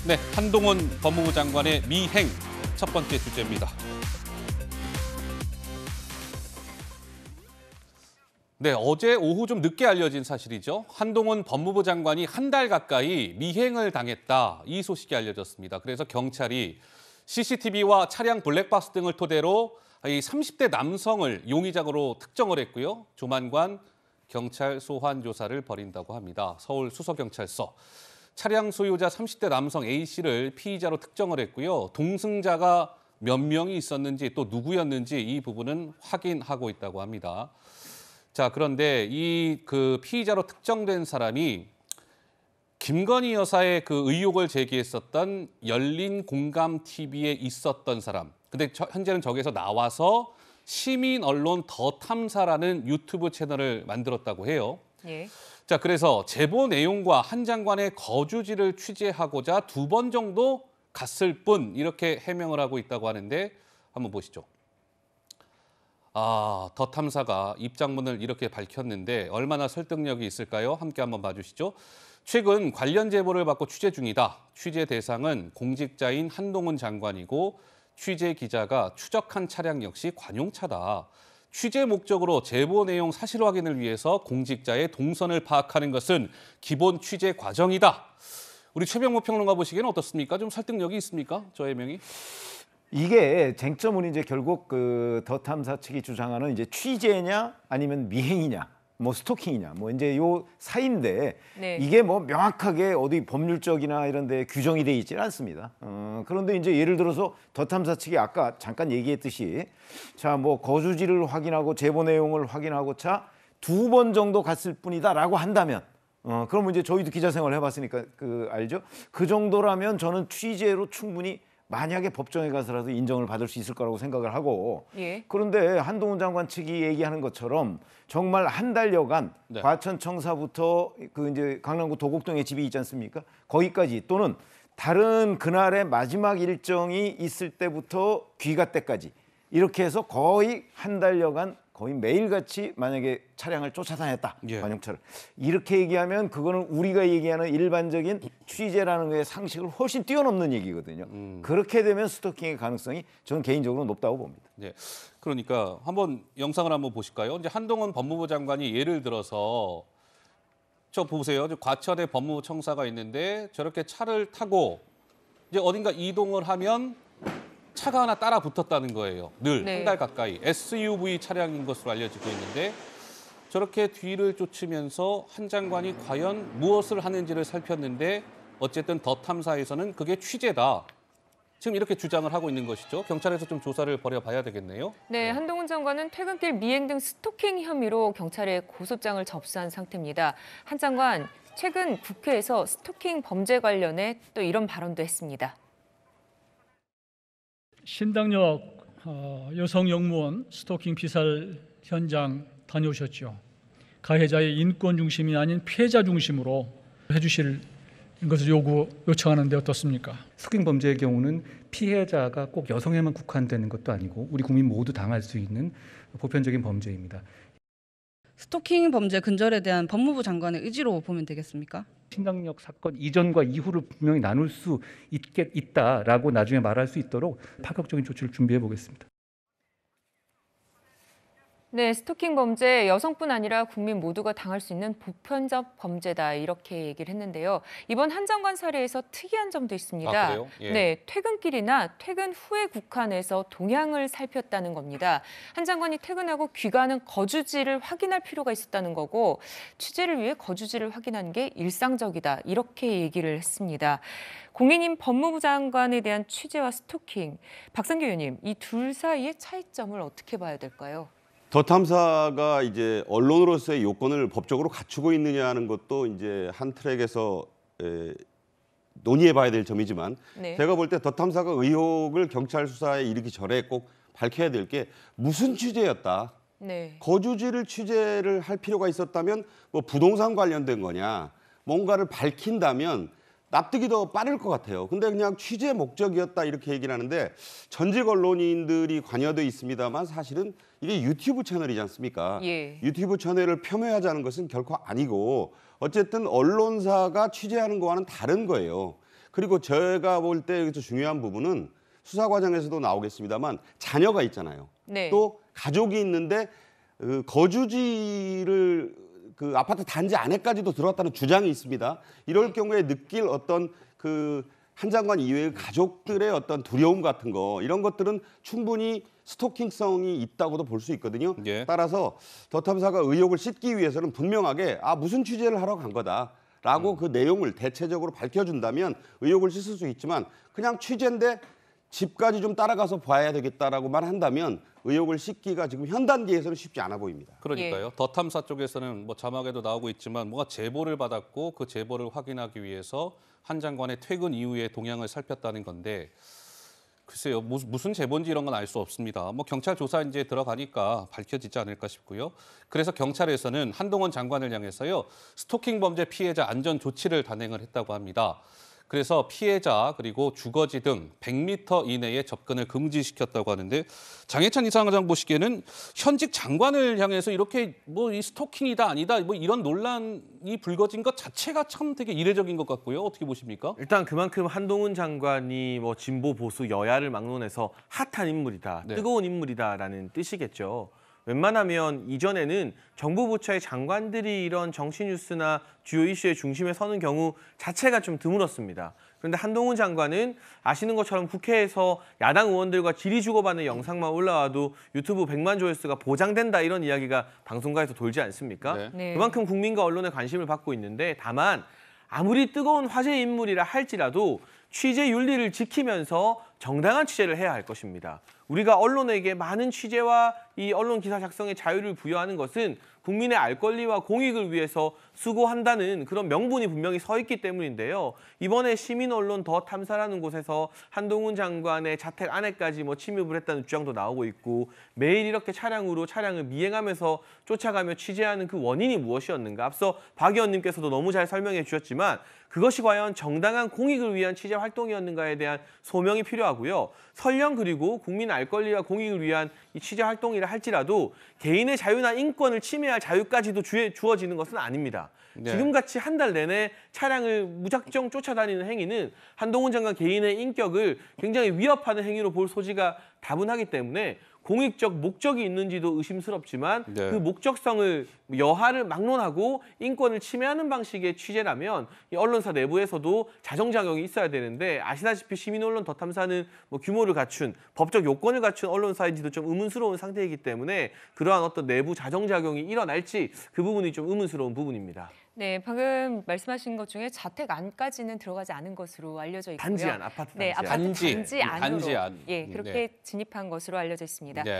네, 한동훈 법무부 장관의 미행 첫 번째 주제입니다. 네, 어제 오후 좀 늦게 알려진 사실이죠. 한동훈 법무부 장관이 한 달 가까이 미행을 당했다. 이 소식이 알려졌습니다. 그래서 경찰이 CCTV와 차량 블랙박스 등을 토대로 이 30대 남성을 용의자로 특정을 했고요. 조만간 경찰 소환 조사를 벌인다고 합니다. 서울 수서경찰서. 차량 소유자 30대 남성 A씨를 피의자로 특정을 했고요. 동승자가 몇 명이 있었는지 또 누구였는지 이 부분은 확인하고 있다고 합니다. 자, 그런데 이 피의자로 특정된 사람이 김건희 여사의 그 의혹을 제기했었던 열린 공감 TV에 있었던 사람. 근데 현재는 저기에서 나와서 시민 언론 더 탐사라는 유튜브 채널을 만들었다고 해요. 예. 자, 그래서 제보 내용과 한 장관의 거주지를 취재하고자 2번 정도 갔을 뿐 이렇게 해명을 하고 있다고 하는데 한번 보시죠. 더 탐사가 입장문을 이렇게 밝혔는데 얼마나 설득력이 있을까요? 함께 한번 봐주시죠. 최근 관련 제보를 받고 취재 중이다. 취재 대상은 공직자인 한동훈 장관이고 취재 기자가 추적한 차량 역시 관용차다. 취재 목적으로 제보 내용 사실 확인을 위해서 공직자의 동선을 파악하는 것은 기본 취재 과정이다. 우리 최병무 평론가 보시기에는 어떻습니까? 좀 설득력이 있습니까? 저 해명이? 이게 쟁점은 이제 결국 더 탐사 측이 주장하는 이제 취재냐 아니면 미행이냐, 뭐 스토킹이냐, 뭐 이제 요 사이인데 네. 이게 뭐 명확하게 어디 법률적이나 이런 데 규정이 돼 있지는 않습니다. 그런데 이제 예를 들어서 더 탐사 측이 아까 잠깐 얘기했듯이 자, 뭐 거주지를 확인하고 제보 내용을 확인하고 차 2번 정도 갔을 뿐이다라고 한다면 그러면 이제 저희도 기자 생활을 해봤으니까 알죠? 그 정도라면 저는 취재로 충분히 만약에 법정에 가서라도 인정을 받을 수 있을 거라고 생각을 하고 예. 그런데 한동훈 장관 측이 얘기하는 것처럼 정말 한 달여간 네. 과천청사부터 이제 강남구 도곡동에 집이 있지 않습니까? 거기까지 또는 다른 그날의 마지막 일정이 있을 때부터 귀가 때까지 이렇게 해서 거의 한 달여간 거의 매일같이 만약에 차량을 쫓아다녔다. 예. 관용차를. 이렇게 얘기하면 그거는 우리가 얘기하는 일반적인 취재라는 거의 상식을 훨씬 뛰어넘는 얘기거든요. 그렇게 되면 스토킹의 가능성이 저는 개인적으로 높다고 봅니다. 네. 그러니까 한번 영상을 한번 보실까요? 이제 한동훈 법무부 장관이 예를 들어서 저 보세요. 저 과천에 법무부 청사가 있는데 저렇게 차를 타고 이제 어딘가 이동을 하면 차가 하나 따라 붙었다는 거예요. 늘 네. 한 달 가까이 SUV 차량인 것으로 알려지고 있는데 저렇게 뒤를 쫓으면서 한 장관이 과연 무엇을 하는지를 살폈는데 어쨌든 더 탐사에서는 그게 취재다. 지금 이렇게 주장을 하고 있는 것이죠. 경찰에서 좀 조사를 벌여봐야 되겠네요. 네, 한동훈 장관은 퇴근길 미행 등 스토킹 혐의로 경찰에 고소장을 접수한 상태입니다. 한 장관, 최근 국회에서 스토킹 범죄 관련해 또 이런 발언도 했습니다. 신당역 여성 영무원 스토킹 피살 현장 다녀오셨죠. 가해자의 인권 중심이 아닌 피해자 중심으로 해주실 것을 요청하는데 어떻습니까? 스토킹 범죄의 경우는 피해자가 꼭 여성에만 국한되는 것도 아니고 우리 국민 모두 당할 수 있는 보편적인 범죄입니다. 스토킹 범죄 근절에 대한 법무부 장관의 의지로 보면 되겠습니까? 신당역 사건 이전과 이후를 분명히 나눌 수 있다라고 나중에 말할 수 있도록 파격적인 조치를 준비해 보겠습니다. 네, 스토킹 범죄 여성뿐 아니라 국민 모두가 당할 수 있는 보편적 범죄다 이렇게 얘기를 했는데요. 이번 한 장관 사례에서 특이한 점도 있습니다. 아, 그래요? 예. 네, 퇴근길이나 퇴근 후에 국한해서 동향을 살폈다는 겁니다. 한 장관이 퇴근하고 귀가하는 거주지를 확인할 필요가 있었다는 거고 취재를 위해 거주지를 확인하는 게 일상적이다 이렇게 얘기를 했습니다. 공인인 법무부 장관에 대한 취재와 스토킹, 박상규 의원님, 이 둘 사이의 차이점을 어떻게 봐야 될까요? 더 탐사가 이제 언론으로서의 요건을 법적으로 갖추고 있느냐는 것도 이제 한 트랙에서 논의해봐야 될 점이지만 네. 제가 볼 때 더 탐사가 의혹을 경찰 수사에 이르기 전에 꼭 밝혀야 될 게 무슨 취재였다. 네. 거주지를 취재를 할 필요가 있었다면 뭐 부동산 관련된 거냐 뭔가를 밝힌다면 납득이 더 빠를 것 같아요. 근데 그냥 취재 목적이었다 이렇게 얘기를 하는데 전직 언론인들이 관여돼 있습니다만 사실은 이게 유튜브 채널이지 않습니까? 예. 유튜브 채널을 폄훼하자는 것은 결코 아니고 어쨌든 언론사가 취재하는 거와는 다른 거예요. 그리고 제가 볼 때 여기서 중요한 부분은 수사 과정에서도 나오겠습니다만 자녀가 있잖아요. 네. 또 가족이 있는데 거주지를 그 아파트 단지 안에까지도 들어왔다는 주장이 있습니다. 이럴 경우에 느낄 어떤 그 한 장관 이외의 가족들의 어떤 두려움 같은 거 이런 것들은 충분히 스토킹성이 있다고도 볼 수 있거든요. 예. 따라서 더 탐사가 의혹을 씻기 위해서는 분명하게 무슨 취재를 하러 간 거다라고 그 내용을 대체적으로 밝혀준다면 의혹을 씻을 수 있지만 그냥 취재인데 집까지 좀 따라가서 봐야 되겠다라고만 한다면 의혹을 씻기가 지금 현 단계에서는 쉽지 않아 보입니다. 그러니까요. 더 탐사 쪽에서는 뭐 자막에도 나오고 있지만 뭔가 제보를 받았고 그 제보를 확인하기 위해서 한 장관의 퇴근 이후에 동향을 살폈다는 건데 글쎄요. 무슨 제보인지 이런 건 알 수 없습니다. 뭐 경찰 조사 이제 들어가니까 밝혀지지 않을까 싶고요. 그래서 경찰에서는 한동훈 장관을 향해서요. 스토킹 범죄 피해자 안전 조치를 단행을 했다고 합니다. 그래서 피해자 그리고 주거지 등 100m 이내에 접근을 금지시켰다고 하는데 장해찬 이사장 보시기에는 현직 장관을 향해서 이렇게 뭐 이 스토킹이다 아니다 뭐 이런 논란이 불거진 것 자체가 참 되게 이례적인 것 같고요. 어떻게 보십니까? 일단 그만큼 한동훈 장관이 뭐 진보 보수 여야를 막론해서 핫한 인물이다, 네. 뜨거운 인물이다라는 뜻이겠죠. 웬만하면 이전에는 정부 부처의 장관들이 이런 정치 뉴스나 주요 이슈의 중심에 서는 경우 자체가 좀 드물었습니다. 그런데 한동훈 장관은 아시는 것처럼 국회에서 야당 의원들과 질의 주고받는 영상만 올라와도 유튜브 100만 조회수가 보장된다 이런 이야기가 방송가에서 돌지 않습니까? 네. 네. 그만큼 국민과 언론의 관심을 받고 있는데 다만 아무리 뜨거운 화제 인물이라 할지라도 취재 윤리를 지키면서 정당한 취재를 해야 할 것입니다. 우리가 언론에게 많은 취재와 이 언론 기사 작성의 자유를 부여하는 것은 국민의 알 권리와 공익을 위해서 수고한다는 그런 명분이 분명히 서 있기 때문인데요. 이번에 시민 언론 더 탐사라는 곳에서 한동훈 장관의 자택 안에까지 뭐 침입을 했다는 주장도 나오고 있고 매일 이렇게 차량을 미행하면서 쫓아가며 취재하는 그 원인이 무엇이었는가. 앞서 박 의원님께서도 너무 잘 설명해 주셨지만 그것이 과연 정당한 공익을 위한 취재 활동이었는가에 대한 소명이 필요하고요. 설령 그리고 국민 알 권리와 공익을 위한 이 취재 활동이라 할지라도 개인의 자유나 인권을 침해할 자유까지도 주어지는 것은 아닙니다. 네. 지금같이 한 달 내내 차량을 무작정 쫓아다니는 행위는 한동훈 장관 개인의 인격을 굉장히 위협하는 행위로 볼 소지가 다분하기 때문에 공익적 목적이 있는지도 의심스럽지만 네. 그 목적성을 여하를 막론하고 인권을 침해하는 방식의 취재라면 이 언론사 내부에서도 자정작용이 있어야 되는데 아시다시피 시민언론 더 탐사는 뭐 규모를 갖춘 법적 요건을 갖춘 언론사인지도 좀 의문스러운 상태이기 때문에 그러한 어떤 내부 자정작용이 일어날지 그 부분이 좀 의문스러운 부분입니다. 네, 방금 말씀하신 것 중에 자택 안까지는 들어가지 않은 것으로 알려져 있고요. 단지 안, 아파트 단지 네, 안. 아파트 단지 안으로 단지 안. 예, 그렇게 네. 진입한 것으로 알려져 있습니다. 네.